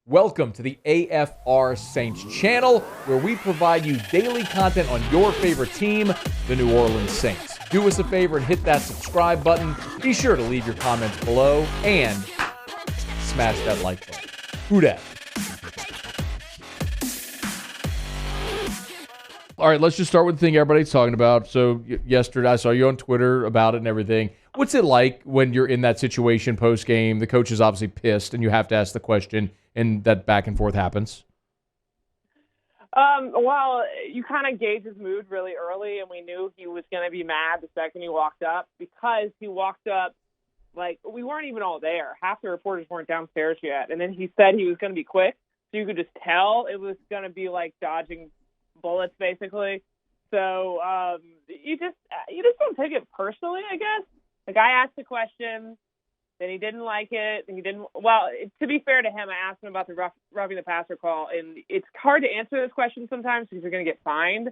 Welcome to the AFR Saints channel, where we provide you daily content on your favorite team, the New Orleans Saints. Do us a favor and hit that subscribe button. Be sure to leave your comments below and smash that like button. Who dat? All right, let's just start with the thing everybody's talking about. So yesterday, I saw you on Twitter about it and everything. What's it like when you're in that situation post-game? The coach is obviously pissed, and you have to ask the question, and that back and forth happens? Well, you kind of gauge his mood really early, and we knew he was going to be mad the second he walked up, because he walked up like we weren't even all there. Half the reporters weren't downstairs yet, and then he said he was going to be quick, so you could just tell it was going to be like dodging bullets, basically. So you just don't take it personally, I guess. Like, I asked the question, then he didn't like it. To be fair to him, I asked him about the roughing the passer call, and it's hard to answer this question sometimes because you're going to get fined.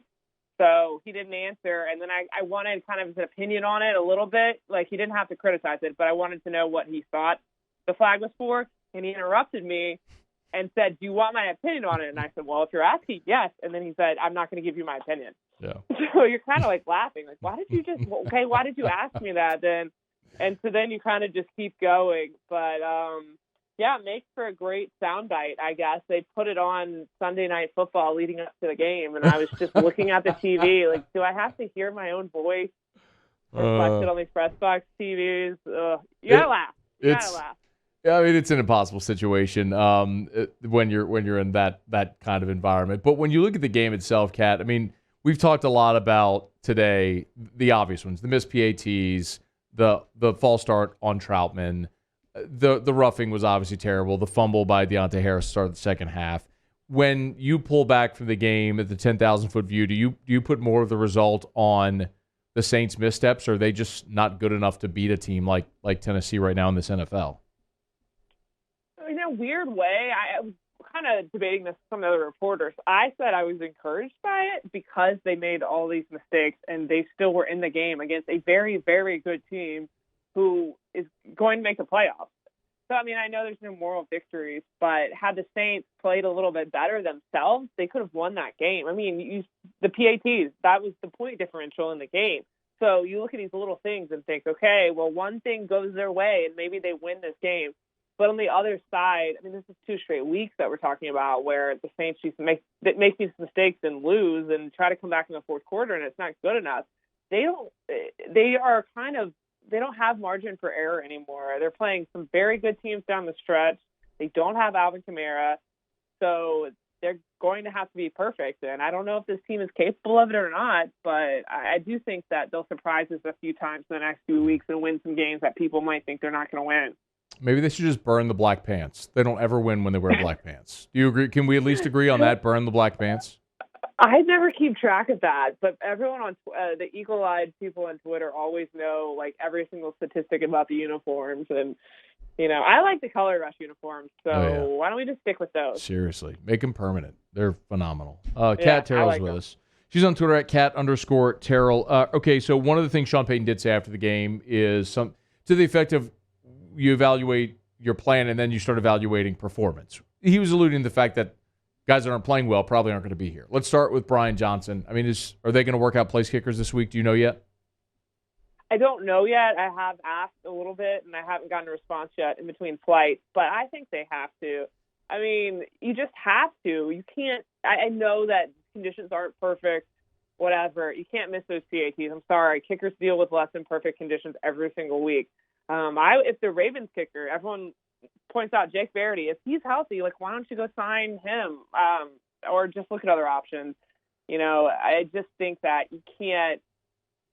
So he didn't answer, and then I wanted kind of his opinion on it a little bit. Like, he didn't have to criticize it, but I wanted to know what he thought the flag was for, and he interrupted me and said, "Do you want my opinion on it?" And I said, "Well, if you're asking, yes." And then he said, "I'm not going to give you my opinion." Yeah. So you're kind of like laughing, like, why did you ask me that then? And so then you kind of just keep going. But, yeah, it makes for a great soundbite, I guess. They put it on Sunday Night Football leading up to the game, and I was just looking at the TV, like, do I have to hear my own voice reflected on these press box TVs? You gotta laugh. You gotta laugh. Yeah, I mean, it's an impossible situation when you're in that kind of environment. But when you look at the game itself, Kat, I mean, we've talked a lot about today the obvious ones: the missed PATs, the false start on Troutman, the roughing was obviously terrible. The fumble by Deontay Harris started the second half. When you pull back from the game at the 10,000-foot view, do you put more of the result on the Saints' missteps, or are they just not good enough to beat a team like Tennessee right now in this NFL? In a weird way, I was kind of debating this with some of the other reporters. I said I was encouraged by it because they made all these mistakes and they still were in the game against a very, very good team who is going to make the playoffs. So, I mean, I know there's no moral victories, but had the Saints played a little bit better themselves, they could have won that game. I mean, the PATs, that was the point differential in the game. So you look at these little things and think, okay, well, one thing goes their way and maybe they win this game. But on the other side, I mean, this is 2 straight weeks that we're talking about where the Saints just make these mistakes and lose and try to come back in the fourth quarter, and it's not good enough. They don't have margin for error anymore. They're playing some very good teams down the stretch. They don't have Alvin Kamara, so they're going to have to be perfect. And I don't know if this team is capable of it or not, but I do think that they'll surprise us a few times in the next few weeks and win some games that people might think they're not going to win. Maybe they should just burn the black pants. They don't ever win when they wear black pants. Do you agree? Can we at least agree on that? Burn the black pants? I never keep track of that, but everyone on the eagle-eyed people on Twitter always know like every single statistic about the uniforms, and I like the color rush uniforms. So Why don't we just stick with those? Seriously, make them permanent. They're phenomenal. Kat Terrell's with us. She's on Twitter at @Kat_Terrell. Okay, so one of the things Sean Payton did say after the game is to the effect of, you evaluate your plan and then you start evaluating performance. He was alluding to the fact that guys that aren't playing well probably aren't going to be here. Let's start with Brian Johnson. I mean, are they going to work out place kickers this week? Do you know yet? I don't know yet. I have asked a little bit, and I haven't gotten a response yet in between flights, but I think they have to. I mean, you just have to. You can't – I know that conditions aren't perfect, whatever. You can't miss those PATs. I'm sorry. Kickers deal with less than perfect conditions every single week. If the Ravens kicker, everyone points out Jake Verity. If he's healthy, like, why don't you go sign him or just look at other options? I just think that you can't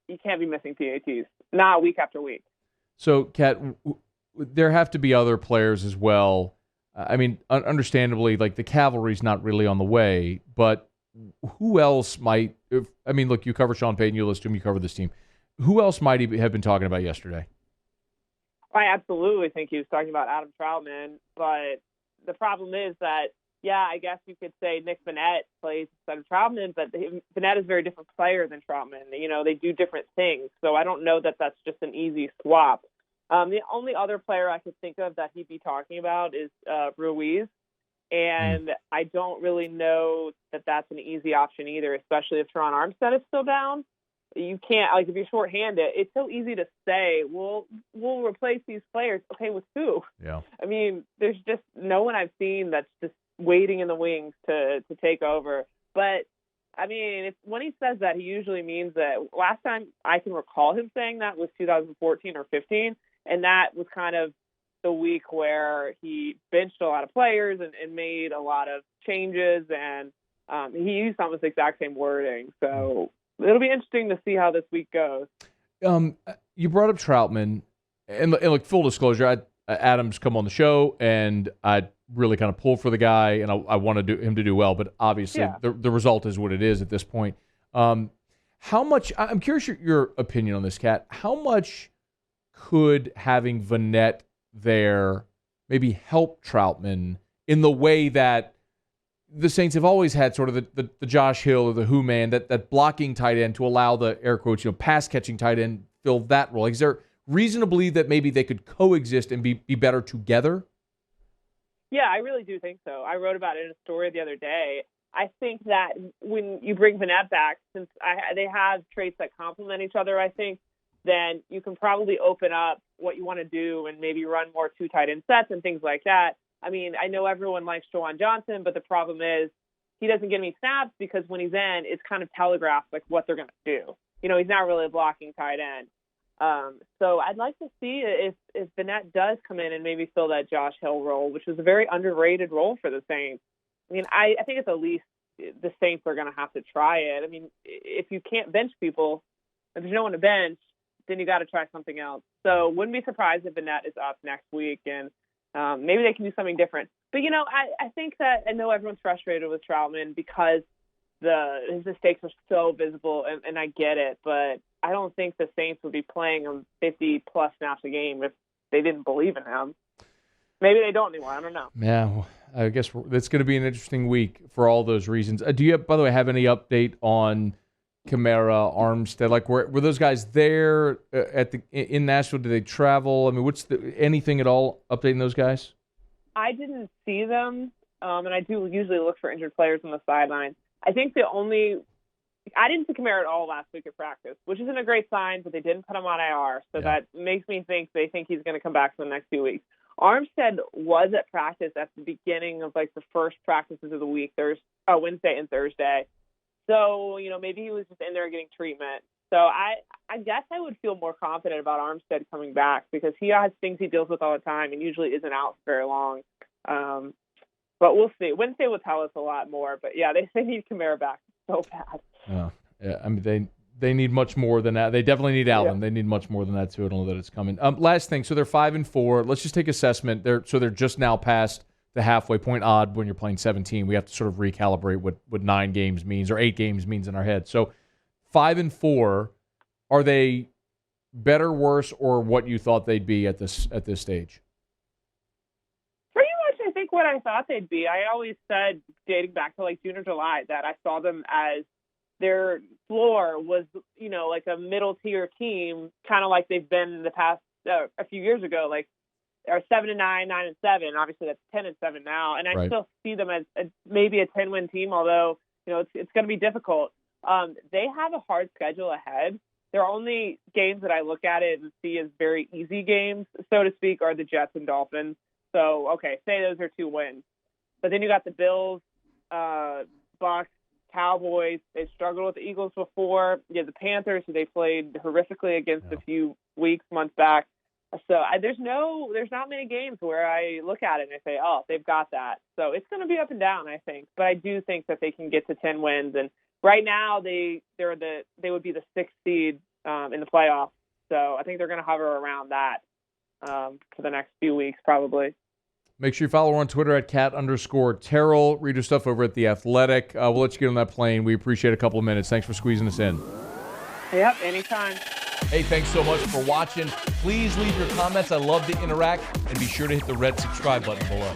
be missing PATs, not week after week. So, Kat, there have to be other players as well. I mean, understandably, like the cavalry's not really on the way, but who else might? Look, you cover Sean Payton, you listen to him, you cover this team. Who else might he have been talking about yesterday? I absolutely think he was talking about Adam Troutman, but the problem is that, I guess you could say Nick Vannett plays instead of Troutman, but Vannett is a very different player than Troutman. They do different things, so I don't know that that's just an easy swap. The only other player I could think of that he'd be talking about is Ruiz, And I don't really know that that's an easy option either, especially if Terron Armstead is still down. You can't, like, if you're shorthanded, it's so easy to say, we'll replace these players. Okay, with who? Yeah. I mean, there's just no one I've seen that's just waiting in the wings to take over. But, I mean, when he says that, he usually means that. Last time I can recall him saying that was 2014 or 15, and that was kind of the week where he benched a lot of players and made a lot of changes, and he used almost the exact same wording. So it'll be interesting to see how this week goes. You brought up Troutman, and like, full disclosure, Adam's come on the show, and I really kind of pulled for the guy, and I wanted him to do well, but obviously the result is what it is at this point. How much? I'm curious your opinion on this, Kat. How much could having Vanette there maybe help Troutman in the way that the Saints have always had, sort of the Josh Hill or the Who man, that blocking tight end to allow the air quotes, pass catching tight end fill that role? Is there reason to believe that maybe they could coexist and be better together? Yeah, I really do think so. I wrote about it in a story the other day. I think that when you bring Vanette back, since they have traits that complement each other, I think, then you can probably open up what you want to do and maybe run more two tight end sets and things like that. I mean, I know everyone likes Tre'Quan Johnson, but the problem is he doesn't get any snaps because when he's in, it's kind of telegraphed like what they're going to do. He's not really a blocking tight end. So I'd like to see if Vanette does come in and maybe fill that Josh Hill role, which is a very underrated role for the Saints. I mean, I think at the least the Saints are going to have to try it. I mean, if you can't bench people, if there's no one to bench, then you got to try something else. So wouldn't be surprised if Vanette is up next week, and maybe they can do something different. But, I think that I know everyone's frustrated with Troutman because his mistakes are so visible, and I get it, but I don't think the Saints would be playing him 50-plus snaps a game if they didn't believe in him. Maybe they don't anymore. I don't know. Yeah, I guess it's going to be an interesting week for all those reasons. Do you, by the way, have any update on Kamara, Armstead? Like, were those guys there in Nashville? Did they travel? I mean, anything at all updating those guys? I didn't see them, and I do usually look for injured players on the sideline. I think I didn't see Kamara at all last week at practice, which isn't a great sign, but they didn't put him on IR, so that makes me think they think he's going to come back for the next few weeks. Armstead was at practice at the beginning of, like, the first practices of the week, Wednesday and Thursday. So, maybe he was just in there getting treatment. So I guess I would feel more confident about Armstead coming back because he has things he deals with all the time and usually isn't out for very long. But we'll see. Wednesday will tell us a lot more. But, yeah, they need Kamara back so bad. Yeah, I mean, they need much more than that. They definitely need Allen. Yeah. They need much more than that, too. I don't know that it's coming. Last thing, so they're 5-4. Let's just take assessment. They're just now past the halfway point. Odd when you're playing 17. We have to sort of recalibrate what 9 games means or 8 games means in our head. So 5-4, are they better, worse, or what you thought they'd be at this stage? Pretty much, I think what I thought they'd be. I always said, dating back to like June or July, that I saw them as their floor was, like a middle tier team, kind of like they've been in the past a few years ago, like are 7-9, 9-7. Obviously, that's 10-7 now, and I still see them as maybe a 10-win team. Although it's going to be difficult. They have a hard schedule ahead. Their only games that I look at it and see as very easy games, so to speak, are the Jets and Dolphins. So okay, say those are 2 wins, but then you got the Bills, Bucs, Cowboys. They've struggled with the Eagles before. You have the Panthers, who they played horrifically against a few months back. So there's not many games where I look at it and I say, oh, they've got that. So it's going to be up and down, I think. But I do think that they can get to 10 wins. And right now they would be the 6th seed in the playoffs. So I think they're going to hover around that for the next few weeks probably. Make sure you follow her on Twitter at @Cat_Terrell. Read her stuff over at The Athletic. We'll let you get on that plane. We appreciate a couple of minutes. Thanks for squeezing us in. Yep, anytime. Hey, thanks so much for watching. Please leave your comments. I love to interact. And be sure to hit the red subscribe button below.